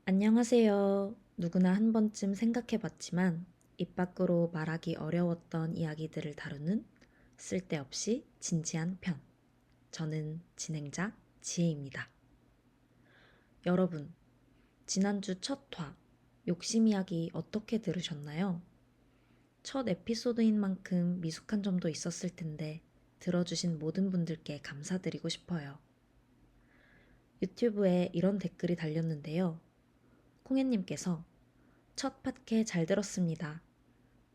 안녕하세요. 누구나 한 번쯤 생각해 봤지만 입 밖으로 말하기 어려웠던 이야기들을 다루는 쓸데없이 진지한 편. 저는 진행자 지혜입니다. 여러분, 지난주 첫 욕심 이야기 어떻게 들으셨나요? 첫 에피소드인 만큼 미숙한 점도 있었을 텐데 들어주신 모든 분들께 감사드리고 싶어요. 유튜브에 이런 댓글이 달렸는데요. 콩혜님께서 첫 팟캐 잘 들었습니다.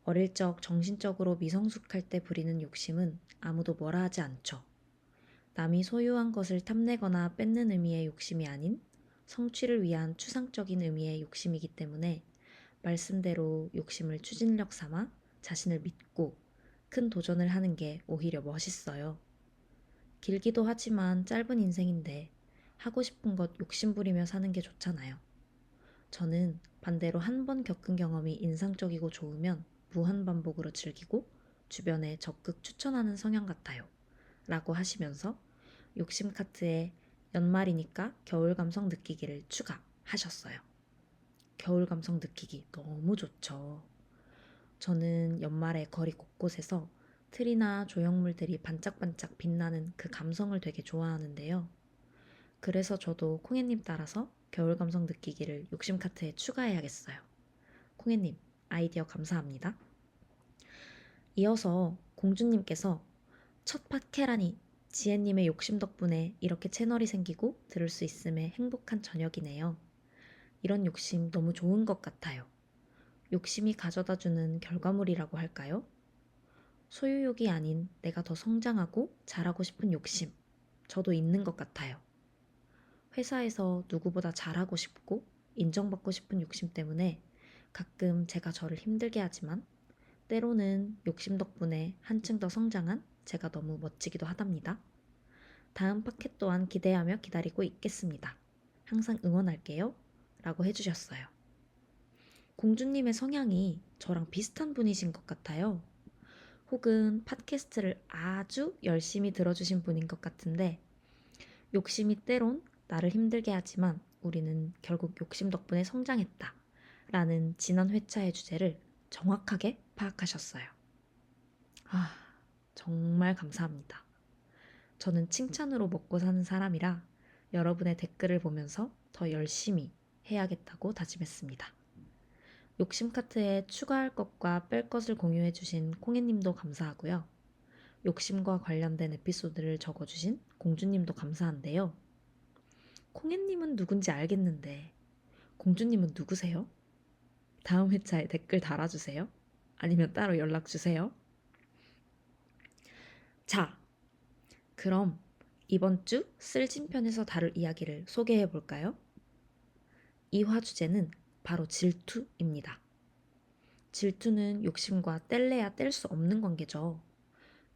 어릴 적 정신적으로 미성숙할 때 부리는 욕심은 아무도 뭐라 하지 않죠. 남이 소유한 것을 탐내거나 뺏는 의미의 욕심이 아닌 성취를 위한 추상적인 의미의 욕심이기 때문에 말씀대로 욕심을 추진력 삼아 자신을 믿고 큰 도전을 하는 게 오히려 멋있어요. 길기도 하지만 짧은 인생인데 하고 싶은 것 욕심 부리며 사는 게 좋잖아요. 저는 반대로 한 번 겪은 경험이 인상적이고 좋으면 무한반복으로 즐기고 주변에 적극 추천하는 성향 같아요. 라고 하시면서 욕심 카트에 연말이니까 겨울 감성 느끼기를 추가하셨어요. 겨울 감성 느끼기 너무 좋죠. 저는 연말에 거리 곳곳에서 트리나 조형물들이 반짝반짝 빛나는 그 감성을 되게 좋아하는데요. 그래서 저도 콩애님 따라서 겨울 감성 느끼기를 욕심 카트에 추가해야겠어요. 콩애님, 아이디어 감사합니다. 이어서 공주님께서 첫 팟캐라니 지혜님의 욕심 덕분에 이렇게 채널이 생기고 들을 수 있음에 행복한 저녁이네요. 이런 욕심 너무 좋은 것 같아요. 욕심이 가져다주는 결과물이라고 할까요? 소유욕이 아닌 내가 더 성장하고 잘하고 싶은 욕심. 저도 있는 것 같아요. 회사에서 누구보다 잘하고 싶고 인정받고 싶은 욕심 때문에 가끔 제가 저를 힘들게 하지만 때로는 욕심 덕분에 한층 더 성장한 제가 너무 멋지기도 하답니다. 다음 파켓 또한 기대하며 기다리고 있겠습니다. 항상 응원할게요. 라고 해주셨어요. 공주님의 성향이 저랑 비슷한 분이신 것 같아요. 혹은 팟캐스트를 아주 열심히 들어주신 분인 것 같은데 욕심이 때론 나를 힘들게 하지만 우리는 결국 욕심 덕분에 성장했다. 라는 지난 회차의 주제를 정확하게 파악하셨어요. 아, 정말 감사합니다. 저는 칭찬으로 먹고 사는 사람이라 여러분의 댓글을 보면서 더 열심히 해야겠다고 다짐했습니다. 욕심 카트에 추가할 것과 뺄 것을 공유해주신 콩애님도 감사하고요. 욕심과 관련된 에피소드를 적어주신 공주님도 감사한데요. 콩애님은 누군지 알겠는데 공주님은 누구세요? 다음 회차에 댓글 달아주세요. 아니면 따로 연락 주세요. 자, 그럼 이번 주 쓸진편에서 다룰 이야기를 소개해 볼까요? 이 화 주제는 바로 질투입니다. 질투는 욕심과 뗄래야 뗄 수 없는 관계죠.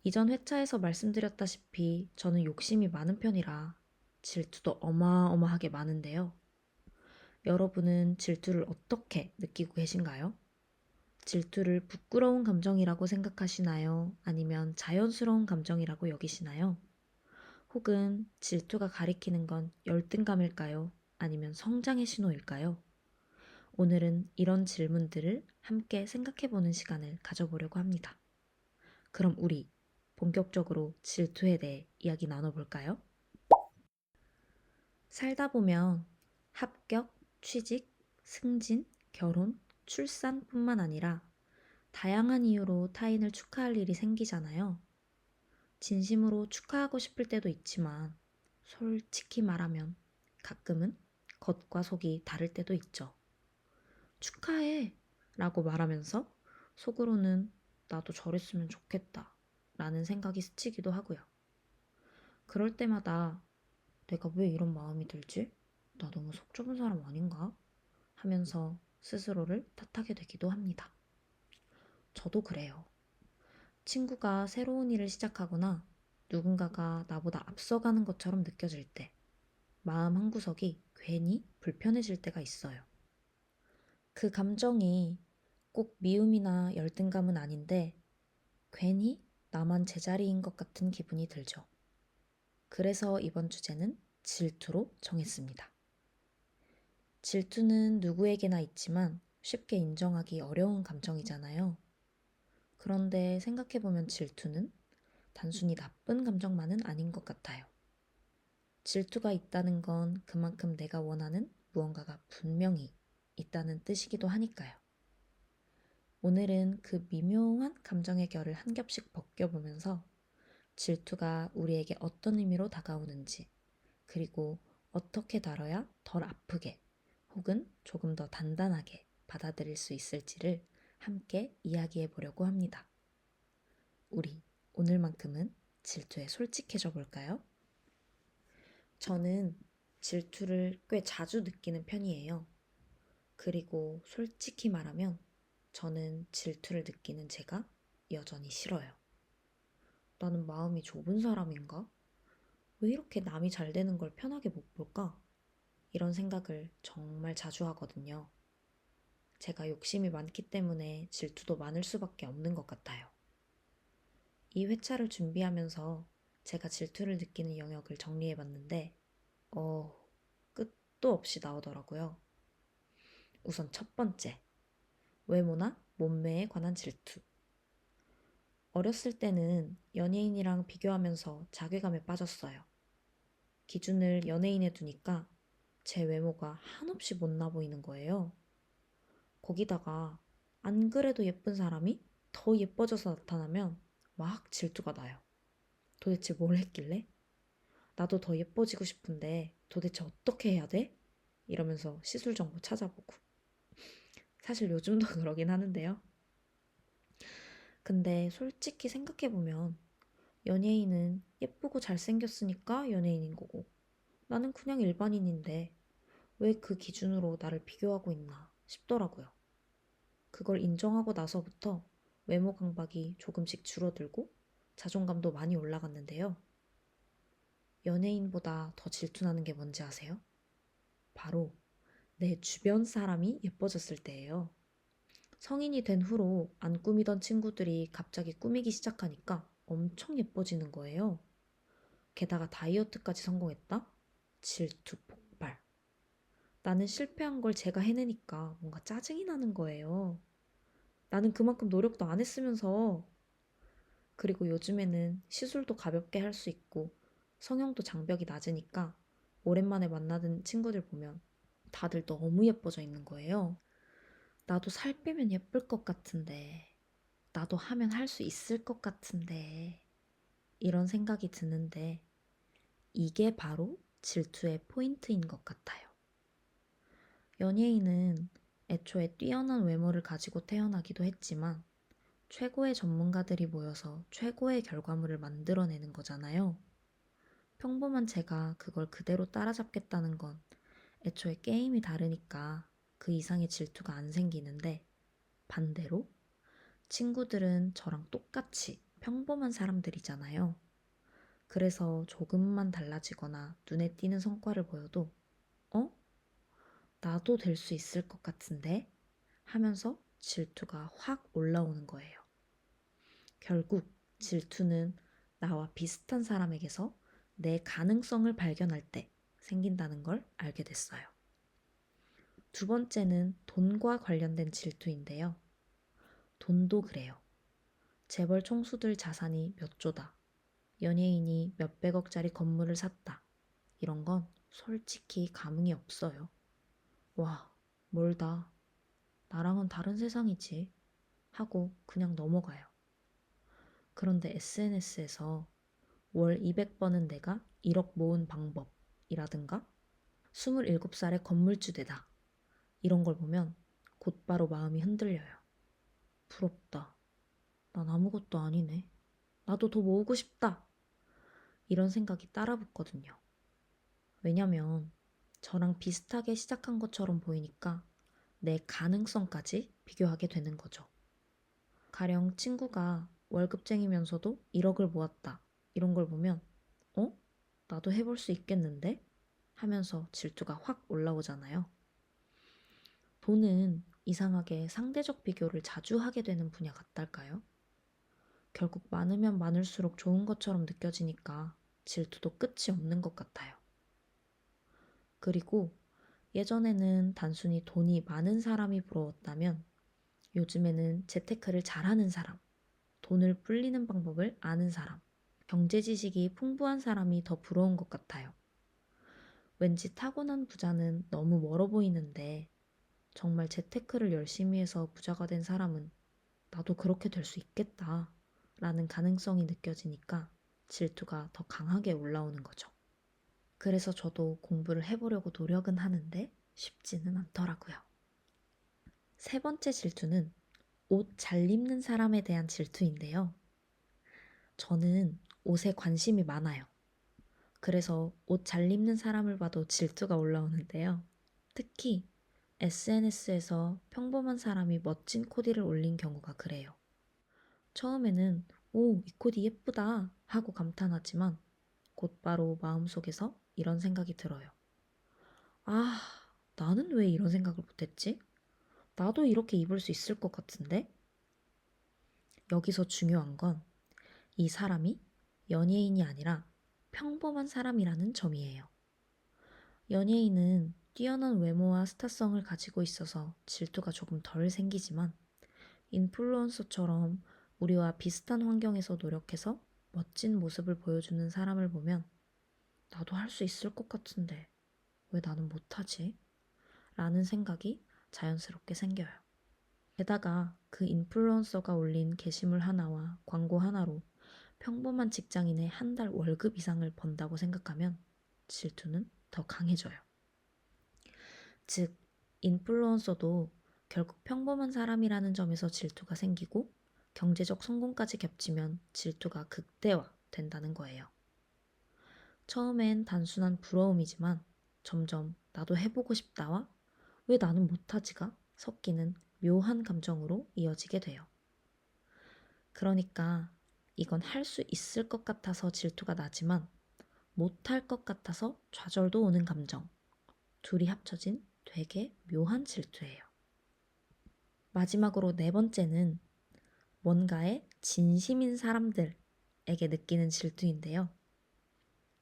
이전 회차에서 말씀드렸다시피 저는 욕심이 많은 편이라 질투도 어마어마하게 많은데요. 여러분은 질투를 어떻게 느끼고 계신가요? 질투를 부끄러운 감정이라고 생각하시나요? 아니면 자연스러운 감정이라고 여기시나요? 혹은 질투가 가리키는 건 열등감일까요? 아니면 성장의 신호일까요? 오늘은 이런 질문들을 함께 생각해보는 시간을 가져보려고 합니다. 그럼 우리 본격적으로 질투에 대해 이야기 나눠볼까요? 살다 보면 합격, 취직, 승진, 결혼, 출산뿐만 아니라 다양한 이유로 타인을 축하할 일이 생기잖아요. 진심으로 축하하고 싶을 때도 있지만 솔직히 말하면 가끔은 겉과 속이 다를 때도 있죠. 축하해! 라고 말하면서 속으로는 나도 저랬으면 좋겠다 라는 생각이 스치기도 하고요. 그럴 때마다 내가 왜 이런 마음이 들지? 나 너무 속 좁은 사람 아닌가? 하면서 스스로를 탓하게 되기도 합니다. 저도 그래요. 친구가 새로운 일을 시작하거나 누군가가 나보다 앞서가는 것처럼 느껴질 때 마음 한구석이 괜히 불편해질 때가 있어요. 그 감정이 꼭 미움이나 열등감은 아닌데 괜히 나만 제자리인 것 같은 기분이 들죠. 그래서 이번 주제는 질투로 정했습니다. 질투는 누구에게나 있지만 쉽게 인정하기 어려운 감정이잖아요. 그런데 생각해보면 질투는 단순히 나쁜 감정만은 아닌 것 같아요. 질투가 있다는 건 그만큼 내가 원하는 무언가가 분명히 있다는 뜻이기도 하니까요. 오늘은 그 미묘한 감정의 결을 한 겹씩 벗겨보면서 질투가 우리에게 어떤 의미로 다가오는지, 그리고 어떻게 다뤄야 덜 아프게 혹은 조금 더 단단하게 받아들일 수 있을지를 함께 이야기해 보려고 합니다. 우리 오늘만큼은 질투에 솔직해져 볼까요? 저는 질투를 꽤 자주 느끼는 편이에요. 그리고 솔직히 말하면 저는 질투를 느끼는 제가 여전히 싫어요. 나는 마음이 좁은 사람인가? 왜 이렇게 남이 잘 되는 걸 편하게 못 볼까? 이런 생각을 정말 자주 하거든요. 제가 욕심이 많기 때문에 질투도 많을 수밖에 없는 것 같아요. 이 회차를 준비하면서 제가 질투를 느끼는 영역을 정리해 봤는데, 끝도 없이 나오더라고요. 우선 첫 번째, 외모나 몸매에 관한 질투. 어렸을 때는 연예인이랑 비교하면서 자괴감에 빠졌어요. 기준을 연예인에 두니까 제 외모가 한없이 못나 보이는 거예요. 거기다가 안 그래도 예쁜 사람이 더 예뻐져서 나타나면 막 질투가 나요. 도대체 뭘 했길래? 나도 더 예뻐지고 싶은데 도대체 어떻게 해야 돼? 이러면서 시술 정보 찾아보고. 사실 요즘도 그러긴 하는데요. 근데 솔직히 생각해보면 연예인은 예쁘고 잘생겼으니까 연예인인 거고 나는 그냥 일반인인데 왜 그 기준으로 나를 비교하고 있나 싶더라고요. 그걸 인정하고 나서부터 외모 강박이 조금씩 줄어들고 자존감도 많이 올라갔는데요. 연예인보다 더 질투나는 게 뭔지 아세요? 바로 내 주변 사람이 예뻐졌을 때예요. 성인이 된 후로 안 꾸미던 친구들이 갑자기 꾸미기 시작하니까 엄청 예뻐지는 거예요. 게다가 다이어트까지 성공했다? 질투 폭발. 나는 실패한 걸 제가 해내니까 뭔가 짜증이 나는 거예요. 나는 그만큼 노력도 안 했으면서. 그리고 요즘에는 시술도 가볍게 할 수 있고 성형도 장벽이 낮으니까 오랜만에 만나는 친구들 보면 다들 너무 예뻐져 있는 거예요. 나도 살 빼면 예쁠 것 같은데, 나도 하면 할 수 있을 것 같은데, 이런 생각이 드는데, 이게 바로 질투의 포인트인 것 같아요. 연예인은 애초에 뛰어난 외모를 가지고 태어나기도 했지만, 최고의 전문가들이 모여서 최고의 결과물을 만들어내는 거잖아요. 평범한 제가 그걸 그대로 따라잡겠다는 건 애초에 게임이 다르니까 그 이상의 질투가 안 생기는데, 반대로 친구들은 저랑 똑같이 평범한 사람들이잖아요. 그래서 조금만 달라지거나 눈에 띄는 성과를 보여도 어? 나도 될 수 있을 것 같은데? 하면서 질투가 확 올라오는 거예요. 결국 질투는 나와 비슷한 사람에게서 내 가능성을 발견할 때 생긴다는 걸 알게 됐어요. 두 번째는 돈과 관련된 질투인데요. 돈도 그래요. 재벌 총수들 자산이 몇 조다. 연예인이 몇백억짜리 건물을 샀다. 이런 건 솔직히 감흥이 없어요. 와, 멀다. 나랑은 다른 세상이지. 하고 그냥 넘어가요. 그런데 SNS에서 월 200번은 내가 1억 모은 방법이라든가 27살의 건물주대다. 이런 걸 보면 곧바로 마음이 흔들려요. 부럽다. 난 아무것도 아니네. 나도 더 모으고 싶다. 이런 생각이 따라 붙거든요. 왜냐면 저랑 비슷하게 시작한 것처럼 보이니까 내 가능성까지 비교하게 되는 거죠. 가령 친구가 월급쟁이면서도 1억을 모았다. 이런 걸 보면 어? 나도 해볼 수 있겠는데? 하면서 질투가 확 올라오잖아요. 돈은 이상하게 상대적 비교를 자주 하게 되는 분야 같달까요? 결국 많으면 많을수록 좋은 것처럼 느껴지니까 질투도 끝이 없는 것 같아요. 그리고 예전에는 단순히 돈이 많은 사람이 부러웠다면 요즘에는 재테크를 잘하는 사람, 돈을 불리는 방법을 아는 사람, 경제 지식이 풍부한 사람이 더 부러운 것 같아요. 왠지 타고난 부자는 너무 멀어 보이는데 정말 재테크를 열심히 해서 부자가 된 사람은 나도 그렇게 될 수 있겠다 라는 가능성이 느껴지니까 질투가 더 강하게 올라오는 거죠. 그래서 저도 공부를 해보려고 노력은 하는데 쉽지는 않더라고요. 세 번째 질투는 옷 잘 입는 사람에 대한 질투인데요. 저는 옷에 관심이 많아요. 그래서 옷 잘 입는 사람을 봐도 질투가 올라오는데요. 특히 SNS에서 평범한 사람이 멋진 코디를 올린 경우가 그래요. 처음에는 오, 이 코디 예쁘다 하고 감탄하지만 곧바로 마음속에서 이런 생각이 들어요. 아, 나는 왜 이런 생각을 못했지? 나도 이렇게 입을 수 있을 것 같은데? 여기서 중요한 건 이 사람이 연예인이 아니라 평범한 사람이라는 점이에요. 연예인은 뛰어난 외모와 스타성을 가지고 있어서 질투가 조금 덜 생기지만 인플루언서처럼 우리와 비슷한 환경에서 노력해서 멋진 모습을 보여주는 사람을 보면 나도 할 수 있을 것 같은데 왜 나는 못하지? 라는 생각이 자연스럽게 생겨요. 게다가 그 인플루언서가 올린 게시물 하나와 광고 하나로 평범한 직장인의 한 달 월급 이상을 번다고 생각하면 질투는 더 강해져요. 즉, 인플루언서도 결국 평범한 사람이라는 점에서 질투가 생기고 경제적 성공까지 겹치면 질투가 극대화 된다는 거예요. 처음엔 단순한 부러움이지만 점점 나도 해보고 싶다와 왜 나는 못하지가 섞이는 묘한 감정으로 이어지게 돼요. 그러니까 이건 할 수 있을 것 같아서 질투가 나지만 못할 것 같아서 좌절도 오는 감정. 둘이 합쳐진 되게 묘한 질투예요. 마지막으로 네 번째는 뭔가에 진심인 사람들에게 느끼는 질투인데요.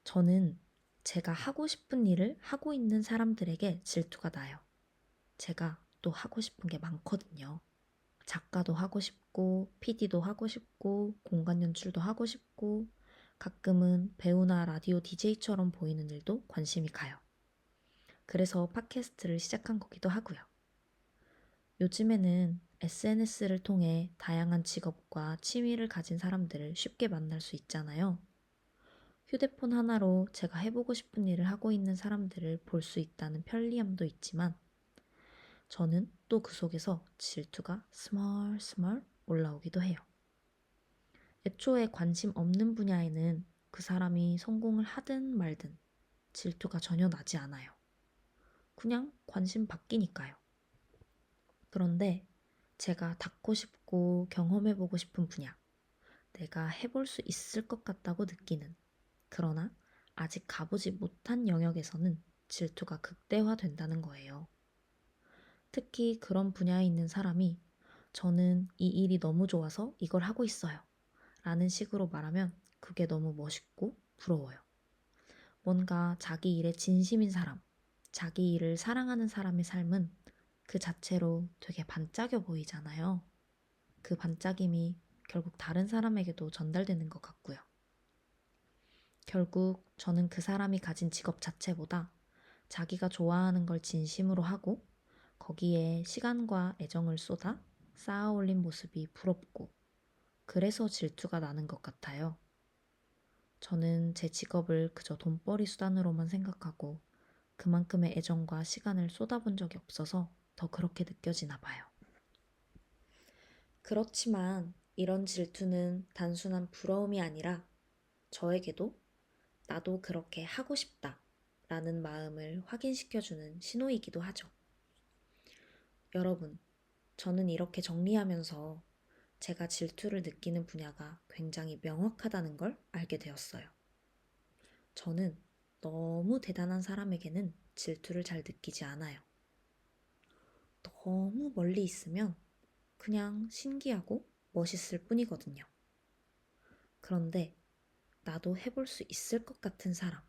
저는 제가 하고 싶은 일을 하고 있는 사람들에게 질투가 나요. 제가 또 하고 싶은 게 많거든요. 작가도 하고 싶고, PD도 하고 싶고, 공간 연출도 하고 싶고, 가끔은 배우나 라디오 DJ처럼 보이는 일도 관심이 가요. 그래서 팟캐스트를 시작한 거기도 하고요. 요즘에는 SNS를 통해 다양한 직업과 취미를 가진 사람들을 쉽게 만날 수 있잖아요. 휴대폰 하나로 제가 해보고 싶은 일을 하고 있는 사람들을 볼 수 있다는 편리함도 있지만 저는 또 그 속에서 질투가 스멀스멀 올라오기도 해요. 애초에 관심 없는 분야에는 그 사람이 성공을 하든 말든 질투가 전혀 나지 않아요. 그냥 관심 바뀌니까요. 그런데 제가 닿고 싶고 경험해보고 싶은 분야, 내가 해볼 수 있을 것 같다고 느끼는, 그러나 아직 가보지 못한 영역에서는 질투가 극대화된다는 거예요. 특히 그런 분야에 있는 사람이 저는 이 일이 너무 좋아서 이걸 하고 있어요. 라는 식으로 말하면 그게 너무 멋있고 부러워요. 뭔가 자기 일에 진심인 사람, 자기 일을 사랑하는 사람의 삶은 그 자체로 되게 반짝여 보이잖아요. 그 반짝임이 결국 다른 사람에게도 전달되는 것 같고요. 결국 저는 그 사람이 가진 직업 자체보다 자기가 좋아하는 걸 진심으로 하고 거기에 시간과 애정을 쏟아 쌓아 올린 모습이 부럽고 그래서 질투가 나는 것 같아요. 저는 제 직업을 그저 돈벌이 수단으로만 생각하고 그만큼의 애정과 시간을 쏟아본 적이 없어서 더 그렇게 느껴지나 봐요. 그렇지만 이런 질투는 단순한 부러움이 아니라 저에게도 나도 그렇게 하고 싶다 라는 마음을 확인시켜주는 신호이기도 하죠. 여러분, 저는 이렇게 정리하면서 제가 질투를 느끼는 분야가 굉장히 명확하다는 걸 알게 되었어요. 저는 너무 대단한 사람에게는 질투를 잘 느끼지 않아요. 너무 멀리 있으면 그냥 신기하고 멋있을 뿐이거든요. 그런데 나도 해볼 수 있을 것 같은 사람,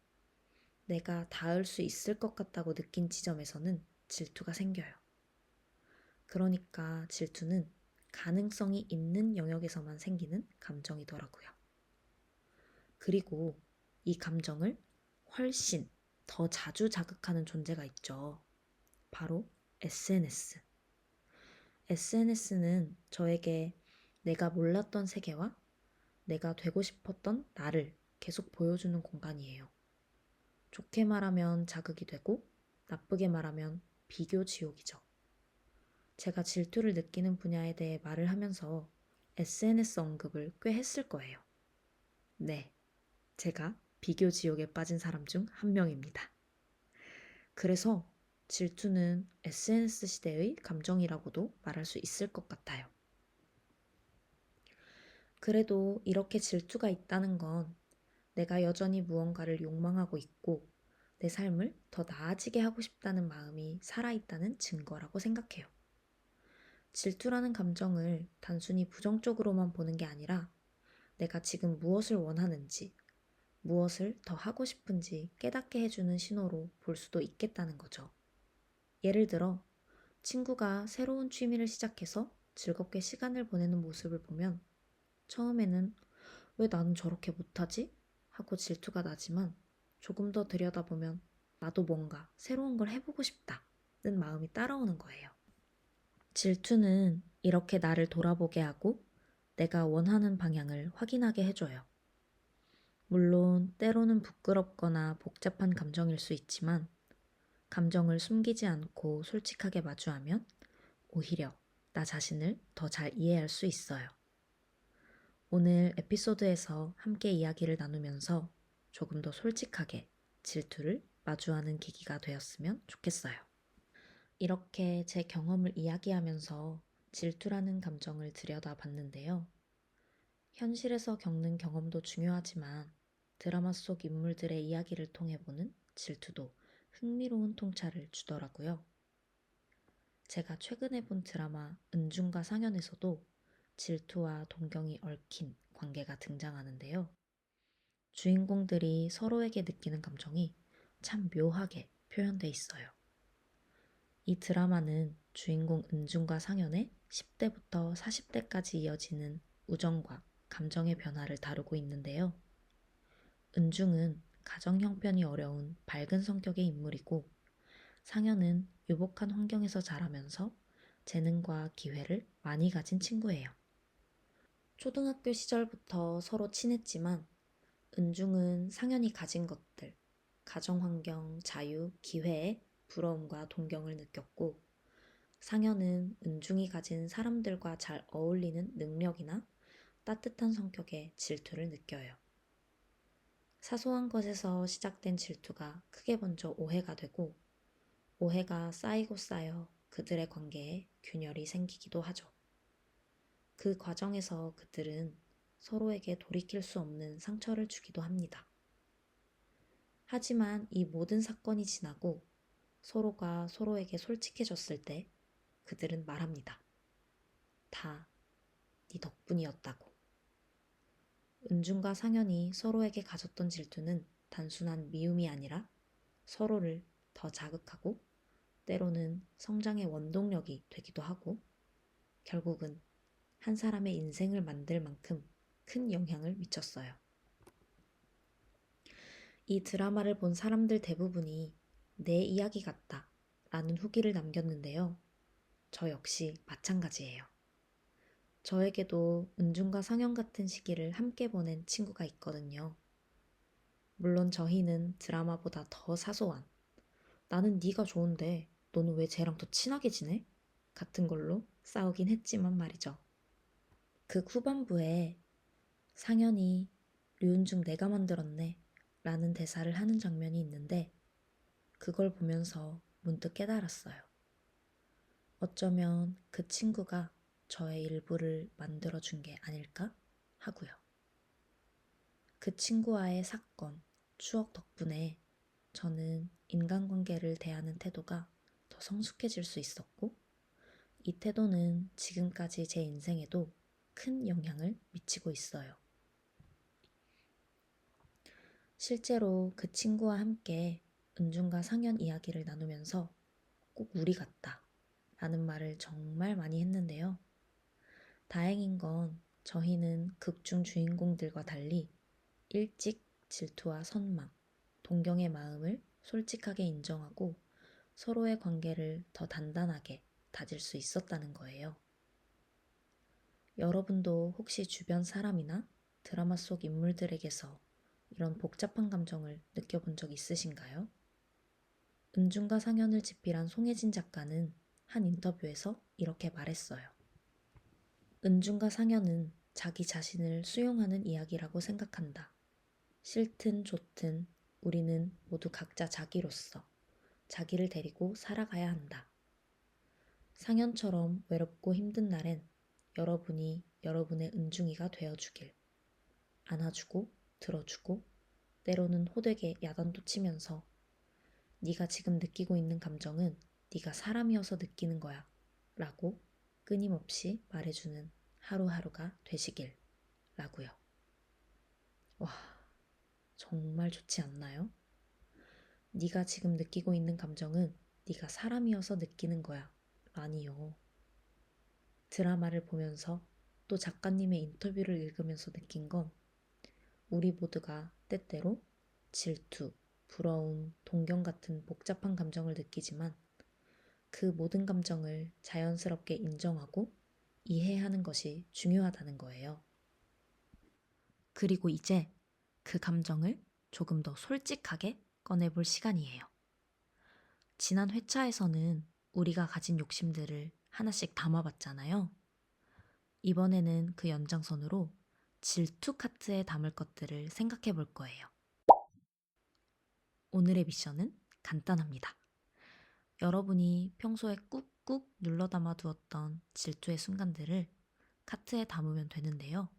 내가 닿을 수 있을 것 같다고 느낀 지점에서는 질투가 생겨요. 그러니까 질투는 가능성이 있는 영역에서만 생기는 감정이더라고요. 그리고 이 감정을 훨씬 더 자주 자극하는 존재가 있죠. 바로 SNS. SNS는 저에게 내가 몰랐던 세계와 내가 되고 싶었던 나를 계속 보여주는 공간이에요. 좋게 말하면 자극이 되고 나쁘게 말하면 비교 지옥이죠. 제가 질투를 느끼는 분야에 대해 말을 하면서 SNS 언급을 꽤 했을 거예요. 네, 제가 비교 지옥에 빠진 사람 중 한 명입니다. 그래서 질투는 SNS 시대의 감정이라고도 말할 수 있을 것 같아요. 그래도 이렇게 질투가 있다는 건 내가 여전히 무언가를 욕망하고 있고 내 삶을 더 나아지게 하고 싶다는 마음이 살아있다는 증거라고 생각해요. 질투라는 감정을 단순히 부정적으로만 보는 게 아니라 내가 지금 무엇을 원하는지, 무엇을 더 하고 싶은지 깨닫게 해주는 신호로 볼 수도 있겠다는 거죠. 예를 들어, 친구가 새로운 취미를 시작해서 즐겁게 시간을 보내는 모습을 보면 처음에는 왜 나는 저렇게 못하지? 하고 질투가 나지만 조금 더 들여다보면 나도 뭔가 새로운 걸 해보고 싶다는 마음이 따라오는 거예요. 질투는 이렇게 나를 돌아보게 하고 내가 원하는 방향을 확인하게 해줘요. 물론 때로는 부끄럽거나 복잡한 감정일 수 있지만 감정을 숨기지 않고 솔직하게 마주하면 오히려 나 자신을 더 잘 이해할 수 있어요. 오늘 에피소드에서 함께 이야기를 나누면서 조금 더 솔직하게 질투를 마주하는 계기가 되었으면 좋겠어요. 이렇게 제 경험을 이야기하면서 질투라는 감정을 들여다봤는데요. 현실에서 겪는 경험도 중요하지만 드라마 속 인물들의 이야기를 통해 보는 질투도 흥미로운 통찰을 주더라고요. 제가 최근에 본 드라마 은중과 상연에서도 질투와 동경이 얽힌 관계가 등장하는데요. 주인공들이 서로에게 느끼는 감정이 참 묘하게 표현돼 있어요. 이 드라마는 주인공 은중과 상연의 10대부터 40대까지 이어지는 우정과 감정의 변화를 다루고 있는데요. 은중은 가정 형편이 어려운 밝은 성격의 인물이고 상연은 유복한 환경에서 자라면서 재능과 기회를 많이 가진 친구예요. 초등학교 시절부터 서로 친했지만 은중은 상연이 가진 것들, 가정 환경, 자유, 기회에 부러움과 동경을 느꼈고 상연은 은중이 가진 사람들과 잘 어울리는 능력이나 따뜻한 성격에 질투를 느껴요. 사소한 것에서 시작된 질투가 크게 번져 오해가 되고 오해가 쌓이고 쌓여 그들의 관계에 균열이 생기기도 하죠. 그 과정에서 그들은 서로에게 돌이킬 수 없는 상처를 주기도 합니다. 하지만 이 모든 사건이 지나고 서로가 서로에게 솔직해졌을 때 그들은 말합니다. 다 네 덕분이었다고. 은중과 상연이 서로에게 가졌던 질투는 단순한 미움이 아니라 서로를 더 자극하고 때로는 성장의 원동력이 되기도 하고 결국은 한 사람의 인생을 만들 만큼 큰 영향을 미쳤어요. 이 드라마를 본 사람들 대부분이 내 이야기 같다 라는 후기를 남겼는데요. 저 역시 마찬가지예요. 저에게도 은중과 상연 같은 시기를 함께 보낸 친구가 있거든요. 물론 저희는 드라마보다 더 사소한 나는 네가 좋은데 너는 왜 쟤랑 더 친하게 지내? 같은 걸로 싸우긴 했지만 말이죠. 극 후반부에 상연이 류은중 내가 만들었네 라는 대사를 하는 장면이 있는데 그걸 보면서 문득 깨달았어요. 어쩌면 그 친구가 저의 일부를 만들어준 게 아닐까 하고요. 그 친구와의 사건, 추억 덕분에 저는 인간관계를 대하는 태도가 더 성숙해질 수 있었고 이 태도는 지금까지 제 인생에도 큰 영향을 미치고 있어요. 실제로 그 친구와 함께 은준과 상현 이야기를 나누면서 꼭 우리 같다 라는 말을 정말 많이 했는데요. 다행인 건 저희는 극중 주인공들과 달리 일찍 질투와 선망, 동경의 마음을 솔직하게 인정하고 서로의 관계를 더 단단하게 다질 수 있었다는 거예요. 여러분도 혹시 주변 사람이나 드라마 속 인물들에게서 이런 복잡한 감정을 느껴본 적 있으신가요? 은준과 상현을 집필한 송혜진 작가는 한 인터뷰에서 이렇게 말했어요. 은준과 상현은 자기 자신을 수용하는 이야기라고 생각한다. 싫든 좋든 우리는 모두 각자 자기로서 자기를 데리고 살아가야 한다. 상현처럼 외롭고 힘든 날엔 여러분이 여러분의 은중이가 되어주길. 안아주고 들어주고 때로는 호되게 야단도 치면서 네가 지금 느끼고 있는 감정은 네가 사람이어서 느끼는 거야 라고 끊임없이 말해주는 하루하루가 되시길 라고요. 와, 정말 좋지 않나요? 네가 지금 느끼고 있는 감정은 네가 사람이어서 느끼는 거야 라니요. 드라마를 보면서 또 작가님의 인터뷰를 읽으면서 느낀 건 우리 모두가 때때로 질투, 부러움, 동경 같은 복잡한 감정을 느끼지만 그 모든 감정을 자연스럽게 인정하고 이해하는 것이 중요하다는 거예요. 그리고 이제 그 감정을 조금 더 솔직하게 꺼내볼 시간이에요. 지난 회차에서는 우리가 가진 욕심들을 하나씩 담아봤잖아요. 이번에는 그 연장선으로 질투 카트에 담을 것들을 생각해 볼 거예요. 오늘의 미션은 간단합니다. 여러분이 평소에 꾹꾹 눌러 담아 두었던 질투의 순간들을 카트에 담으면 되는데요.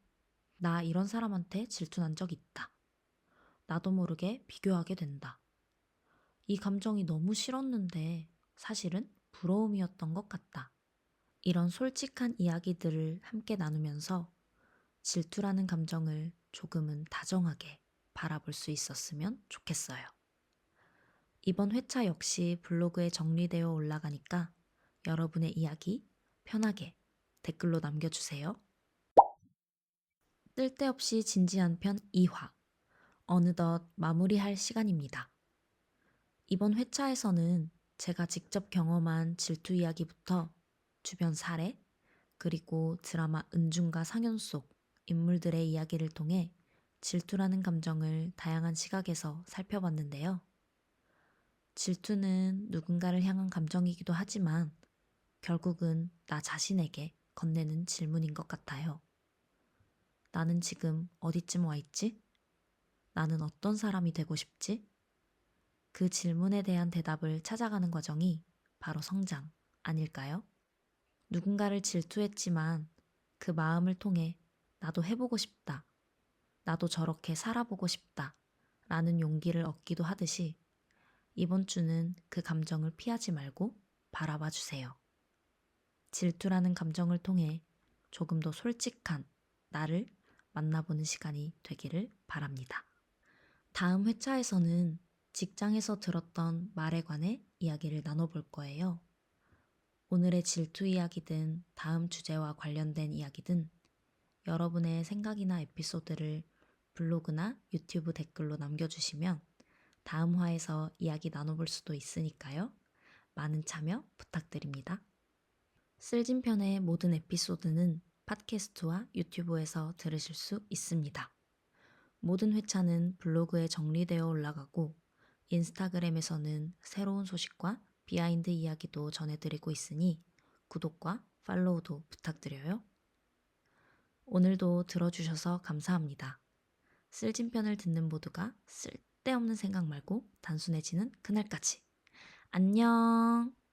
나 이런 사람한테 질투난 적 있다. 나도 모르게 비교하게 된다. 이 감정이 너무 싫었는데 사실은 부러움이었던 것 같다. 이런 솔직한 이야기들을 함께 나누면서 질투라는 감정을 조금은 다정하게 바라볼 수 있었으면 좋겠어요. 이번 회차 역시 블로그에 정리되어 올라가니까 여러분의 이야기 편하게 댓글로 남겨주세요. 쓸데없이 진지한 편 2화. 어느덧 마무리할 시간입니다. 이번 회차에서는 제가 직접 경험한 질투 이야기부터 주변 사례, 그리고 드라마 은준과 상현 속 인물들의 이야기를 통해 질투라는 감정을 다양한 시각에서 살펴봤는데요. 질투는 누군가를 향한 감정이기도 하지만 결국은 나 자신에게 건네는 질문인 것 같아요. 나는 지금 어디쯤 와 있지? 나는 어떤 사람이 되고 싶지? 그 질문에 대한 대답을 찾아가는 과정이 바로 성장 아닐까요? 누군가를 질투했지만 그 마음을 통해 나도 해보고 싶다. 나도 저렇게 살아보고 싶다. 라는 용기를 얻기도 하듯이 이번 주는 그 감정을 피하지 말고 바라봐 주세요. 질투라는 감정을 통해 조금 더 솔직한 나를 만나보는 시간이 되기를 바랍니다. 다음 회차에서는 직장에서 들었던 말에 관해 이야기를 나눠볼 거예요. 오늘의 질투 이야기든 다음 주제와 관련된 이야기든 여러분의 생각이나 에피소드를 블로그나 유튜브 댓글로 남겨주시면 다음 화에서 이야기 나눠볼 수도 있으니까요. 많은 참여 부탁드립니다. 쓸진편의 모든 에피소드는 팟캐스트와 유튜브에서 들으실 수 있습니다. 모든 회차는 블로그에 정리되어 올라가고 인스타그램에서는 새로운 소식과 비하인드 이야기도 전해드리고 있으니 구독과 팔로우도 부탁드려요. 오늘도 들어주셔서 감사합니다. 쓸진편을 듣는 모두가 쓸데없는 생각 말고 단순해지는 그날까지. 안녕!